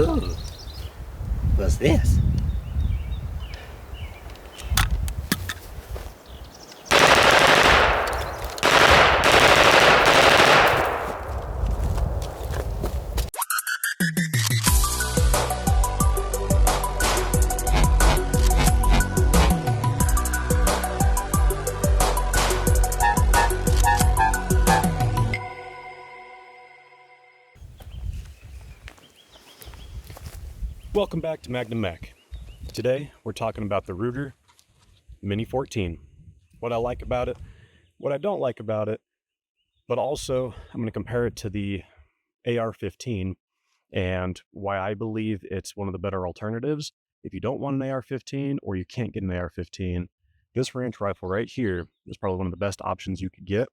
Ooh, what's this? Welcome back to Magnum Mac. Today we're talking about the Ruger MINI-14. What I like about it, what I don't like about it, but also I'm going to compare it to the AR-15 and why I believe it's one of the better alternatives. If you don't want an AR-15 or you can't get an AR-15, this range rifle right here is probably one of the best options you could get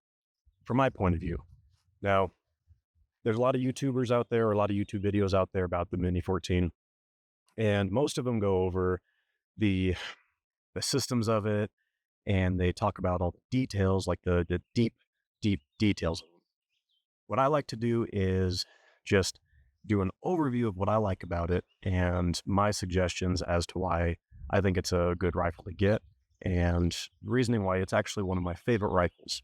from my point of view. Now, there's a lot of YouTubers out there, or a lot of YouTube videos out there about the MINI-14. And most of them go over the systems of it, and they talk about all the details, like the deep details. What I like to do is just do an overview of what I like about it and my suggestions as to why I think it's a good rifle to get, and the reasoning why it's actually one of my favorite rifles.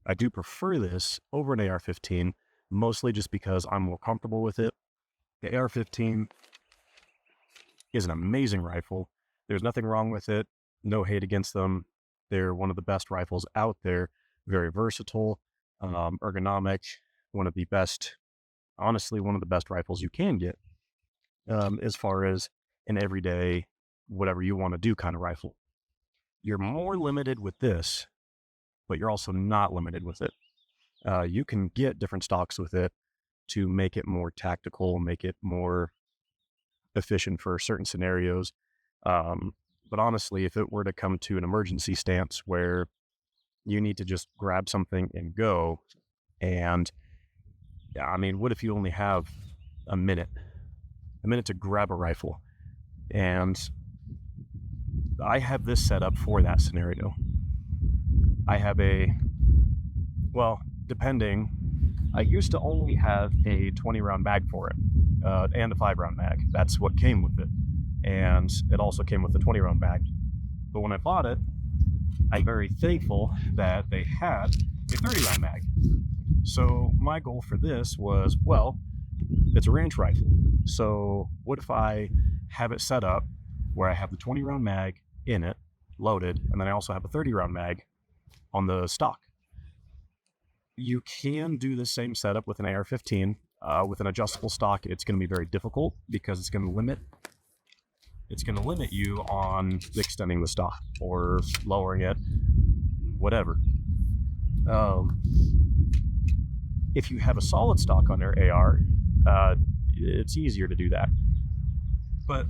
I do prefer this over an AR-15, mostly just because I'm more comfortable with it. The AR-15 is an amazing rifle. There's nothing wrong with it. No hate against them. They're one of the best rifles out there. Very versatile, ergonomic, one of the best, honestly, one of the best rifles you can get as far as an everyday, whatever you want to do kind of rifle. You're more limited with this, but you're also not limited with it. You can get different stocks with it to make it more tactical, make it more efficient for certain scenarios. But honestly, if it were to come to an emergency stance where you need to just grab something and go, and I mean, what if you only have a minute to grab a rifle? And I have this set up for that scenario. I have I used to only have a 20-round mag for it, and a 5-round mag. That's what came with it. And it also came with a 20-round mag. But when I bought it, I'm very thankful that they had a 30-round mag. So my goal for this was, well, it's a range rifle. So what if I have it set up where I have the 20-round mag in it, loaded, and then I also have a 30-round mag on the stock? You can do the same setup with an AR-15. With an adjustable stock, it's going to be very difficult because it's going to limit you on extending the stock or lowering it, whatever. If you have a solid stock on your AR, it's easier to do that. But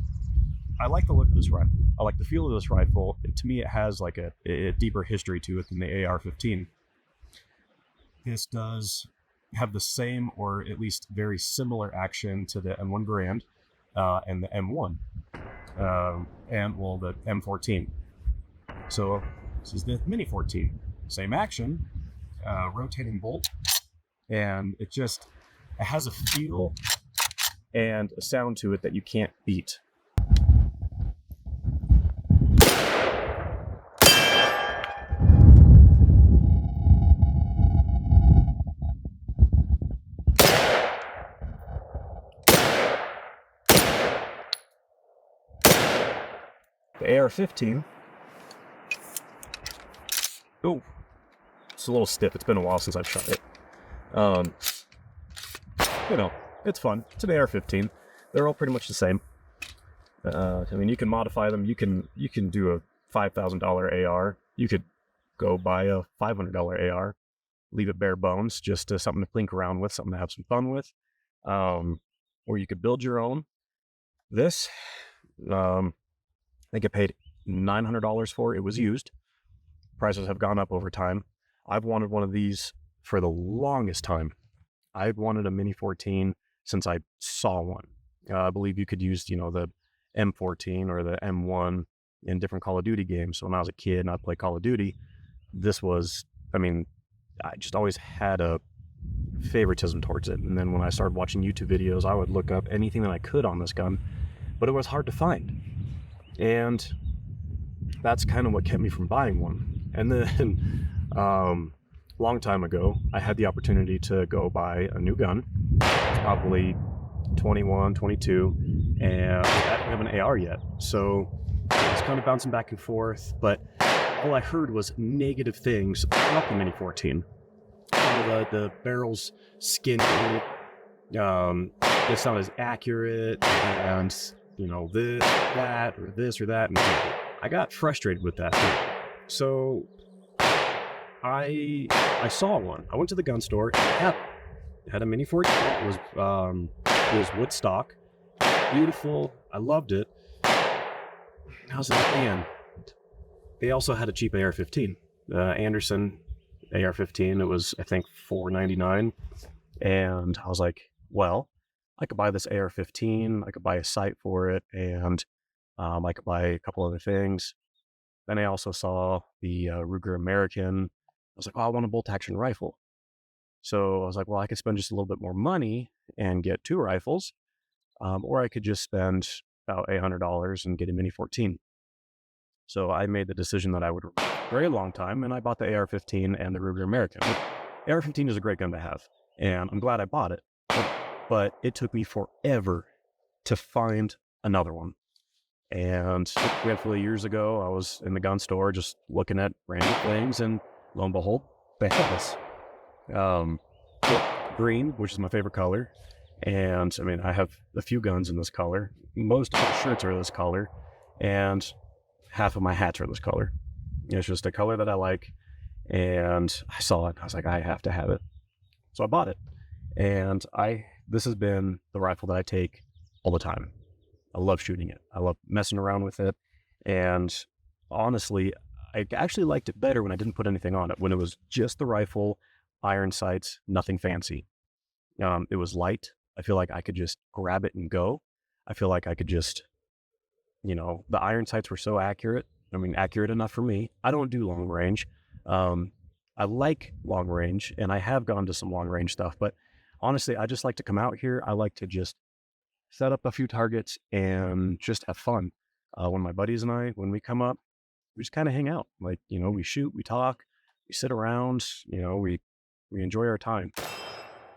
I like the look of this rifle. I like the feel of this rifle. To me, it has like a deeper history to it than the AR-15. This does have the same, or at least very similar action to the M1 Garand and the M1, and well, the M14. So this is the MINI-14. Same action, rotating bolt, and it has a feel and a sound to it that you can't beat. The AR-15, oh, it's a little stiff. It's been a while since I've shot it. It's fun. It's an AR-15. They're all pretty much the same. I mean, you can modify them. You can do a $5,000 AR. You could go buy a $500 AR, leave it bare bones, just something to plink around with, something to have some fun with. Or you could build your own. This, I think I paid $900 for it. It was used. Prices have gone up over time. I've wanted one of these for the longest time. I've wanted a MINI-14 since I saw one. I believe you could use, the M14 or the M1 in different Call of Duty games. So when I was a kid and I'd play Call of Duty, this was, I just always had a favoritism towards it. And then when I started watching YouTube videos, I would look up anything that I could on this gun, but it was hard to find. And that's kind of what kept me from buying one. And then long time ago, I had the opportunity to go buy a new gun. It's probably 21, 22, and I didn't have an AR yet. So I was kind of bouncing back and forth, but all I heard was negative things about the Mini-14. The barrel's skinny, it's not as accurate, and you know, this or that, and I got frustrated with that. So I saw one. I went to the gun store. It had a Mini-14. It was wood stock, beautiful. I loved it. I was like, man. They also had a cheap AR-15, Anderson AR-15. It was, I think, $4.99, and I was like, well, I could buy this AR-15. I could buy a sight for it, and I could buy a couple other things. Then I also saw the Ruger American. I was like, oh, I want a bolt-action rifle. So I was like, well, I could spend just a little bit more money and get 2 rifles, or I could just spend about $800 and get a Mini-14. So I made the decision that I would wait a very long time, and I bought the AR-15 and the Ruger American. AR-15 is a great gun to have, and I'm glad I bought it. But it took me forever to find another one. And a handful of years ago, I was in the gun store just looking at random things, and lo and behold, they had this. Green, which is my favorite color. And I mean, I have a few guns in this color. Most of my shirts are this color. And half of my hats are this color. It's just a color that I like, and I saw it. I was like, I have to have it. So I bought it, and this has been the rifle that I take all the time. I love shooting it. I love messing around with it, and honestly, I actually liked it better when I didn't put anything on it, when it was just the rifle, iron sights, nothing fancy. It was light. I feel like I could just grab it and go. I feel like I could just, you know, the iron sights were so accurate. I mean, accurate enough for me. I don't do long range. I like long range, and I have gone to some long range stuff, but honestly, I just like to come out here. I like to just set up a few targets and just have fun. When my buddies and I, when we come up, we just kind of hang out. Like, you know, we shoot, we talk, we sit around, you know, we enjoy our time.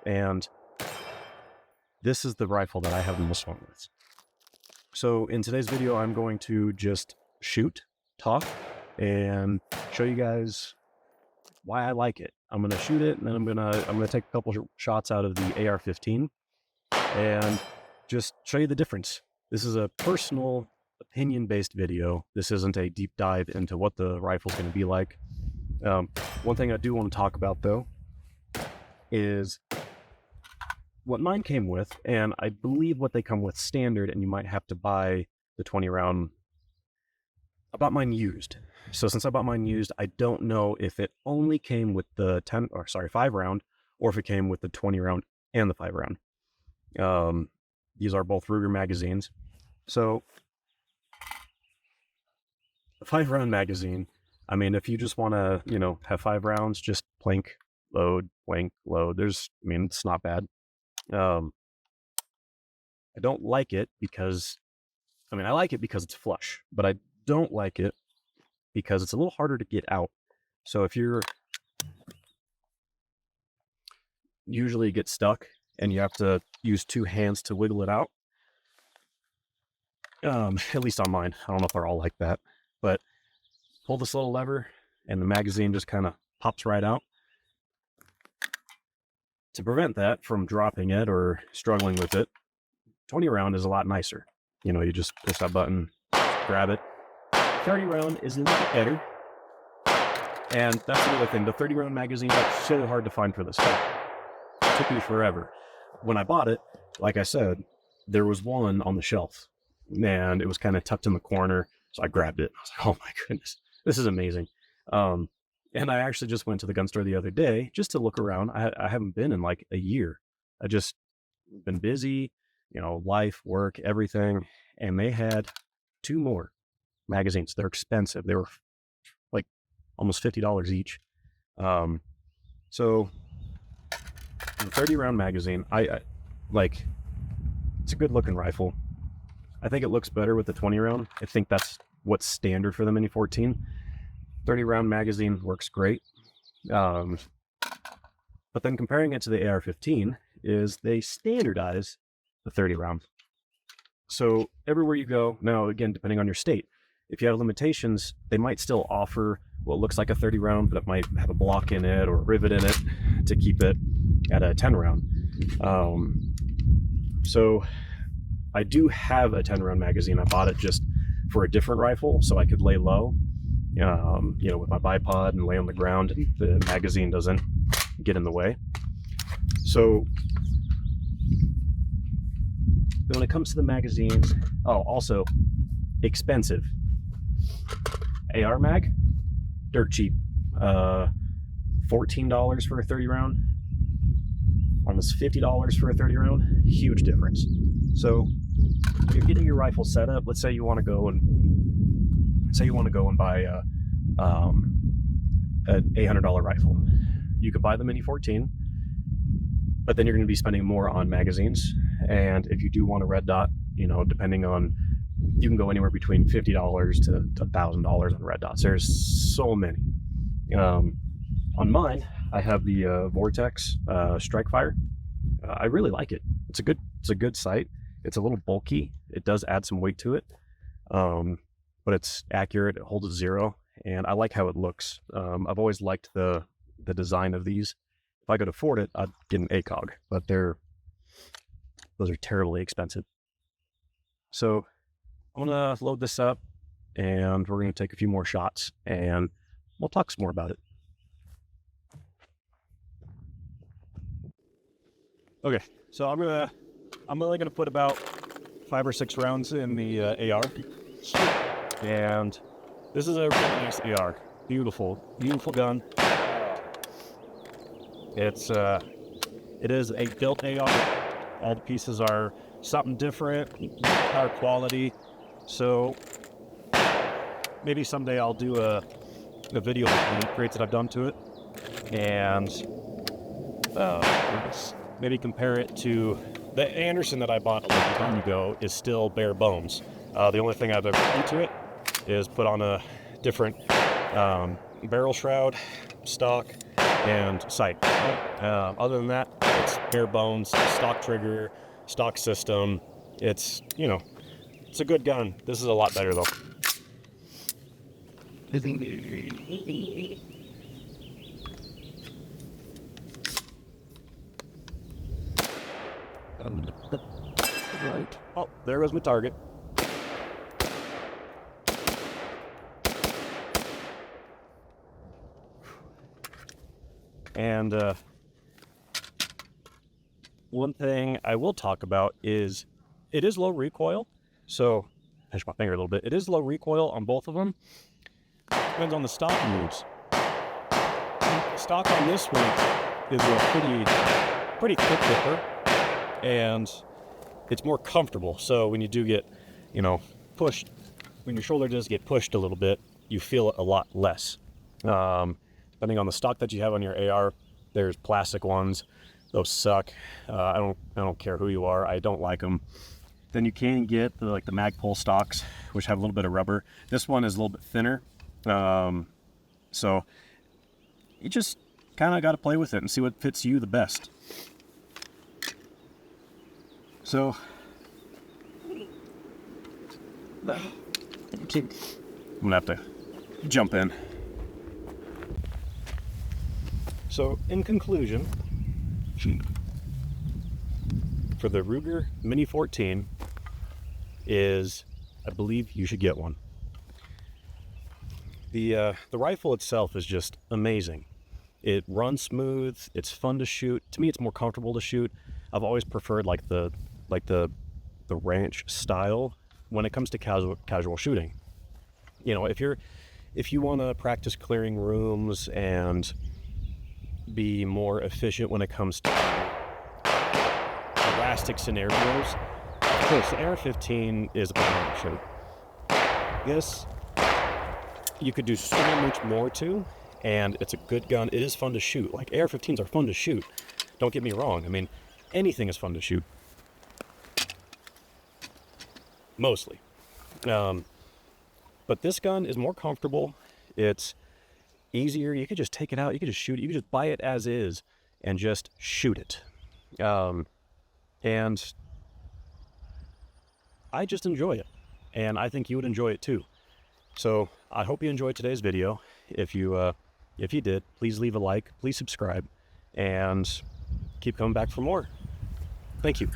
And this is the rifle that I have the most fun with. So in today's video, I'm going to just shoot, talk, and show you guys why I like it. I'm going to shoot it, and then I'm going to take a couple shots out of the AR-15 and just show you the difference. This is a personal opinion-based video. This isn't a deep dive into what the rifle's going to be like. One thing I do want to talk about, though, is what mine came with, and I believe what they come with standard, and you might have to buy the 20 round. I bought mine used. So since I bought mine used, I don't know if it only came with the 5 round, or if it came with the 20 round and the 5 round. These are both Ruger magazines. So the 5 round magazine, I mean, if you just want to, you know, have 5 rounds, just plank, load, it's not bad. I don't like it because, I like it because it's flush, but I don't like it because it's a little harder to get out. So if you're usually get stuck and you have to use 2 hands to wiggle it out. At least on mine. I don't know if they're all like that, but pull this little lever and the magazine just kind of pops right out. To prevent that from dropping it or struggling with it, 20 round is a lot nicer. You know, you just push that button, grab it. 30 round is a little bit better. And that's another thing. The 30 round magazine is so hard to find for this gun. It took me forever. When I bought it, like I said, there was one on the shelf, and it was kind of tucked in the corner. So I grabbed it. I was like, oh my goodness, this is amazing. And I actually just went to the gun store the other day just to look around. I haven't been in like a year. I just been busy, you know, life, work, everything. And they had 2 more magazines. They're expensive. They were like almost $50 each. So 30 round magazine. I like, it's a good looking rifle. I think it looks better with the 20 round. I think that's what's standard for the Mini-14. 30 round magazine works great. But then comparing it to the AR-15 is they standardize the 30 round. So everywhere you go, now again, depending on your state, if you have limitations, they might still offer what looks like a 30 round, but it might have a block in it or a rivet in it to keep it at a 10 round. So I do have a 10 round magazine. I bought it just for a different rifle so I could lay low, you know, with my bipod and lay on the ground and the magazine doesn't get in the way. So when it comes to the magazines, oh, also expensive. AR mag, dirt cheap. $14 for a 30 round, almost $50 for a 30 round, huge difference. So if you're getting your rifle set up, let's say you want to go and buy an $800 rifle. You could buy the Mini-14, but then you're going to be spending more on magazines. And if you do want a red dot, you know, depending on, you can go anywhere between $50 to $1,000 on red dots. There's so many. On mine, I have the Vortex Strike Fire. I really like it. It's a good sight. It's a little bulky. It does add some weight to it, but it's accurate. It holds a 0, and I like how it looks. I've always liked the design of these. If I could afford it, I'd get an ACOG, but those are terribly expensive. So I'm gonna load this up, and we're gonna take a few more shots, and we'll talk some more about it. Okay, so I'm only gonna put about 5 or 6 rounds in the AR, and this is a really nice AR. Beautiful gun. It is a built AR. All the pieces are something different, higher quality. So maybe someday I'll do a video of the upgrades that I've done to it, and maybe compare it to the Anderson that I bought a long time ago. Is still bare bones. The only thing I've ever done to it is put on a different barrel shroud, stock, and sight. Other than that, it's bare bones, stock trigger, stock system. It's, you know, it's a good gun. This is a lot better though. Oh, there goes my target. And one thing I will talk about is it is low recoil. So, push my finger a little bit. It is low recoil on both of them. Depends on the stock moves. The stock on this one is a pretty quick ripper, and it's more comfortable. So when you do get, you know, pushed, when your shoulder does get pushed a little bit, you feel it a lot less. Depending on the stock that you have on your AR, there's plastic ones. Those suck. I don't care who you are. I don't like them. Then you can get the Magpul stocks, which have a little bit of rubber. This one is a little bit thinner. So you just kind of got to play with it and see what fits you the best. So I'm gonna have to jump in. So in conclusion, for the Ruger Mini-14 is, I believe you should get one. The rifle itself is just amazing. It runs smooth. It's fun to shoot. To me, it's more comfortable to shoot. I've always preferred the ranch style when it comes to casual shooting. You know, if you want to practice clearing rooms and be more efficient when it comes to elastic scenarios, of course, the AR-15 is a better option. This, you could do so much more to, and it's a good gun. It is fun to shoot. Like, AR-15s are fun to shoot. Don't get me wrong. I mean, anything is fun to shoot. Mostly. But this gun is more comfortable. It's easier. You could just take it out. You could just shoot it. You could just buy it as is and just shoot it. And I just enjoy it. And I think you would enjoy it too. So I hope you enjoyed today's video. If you did, please leave a like, please subscribe, and keep coming back for more. Thank you.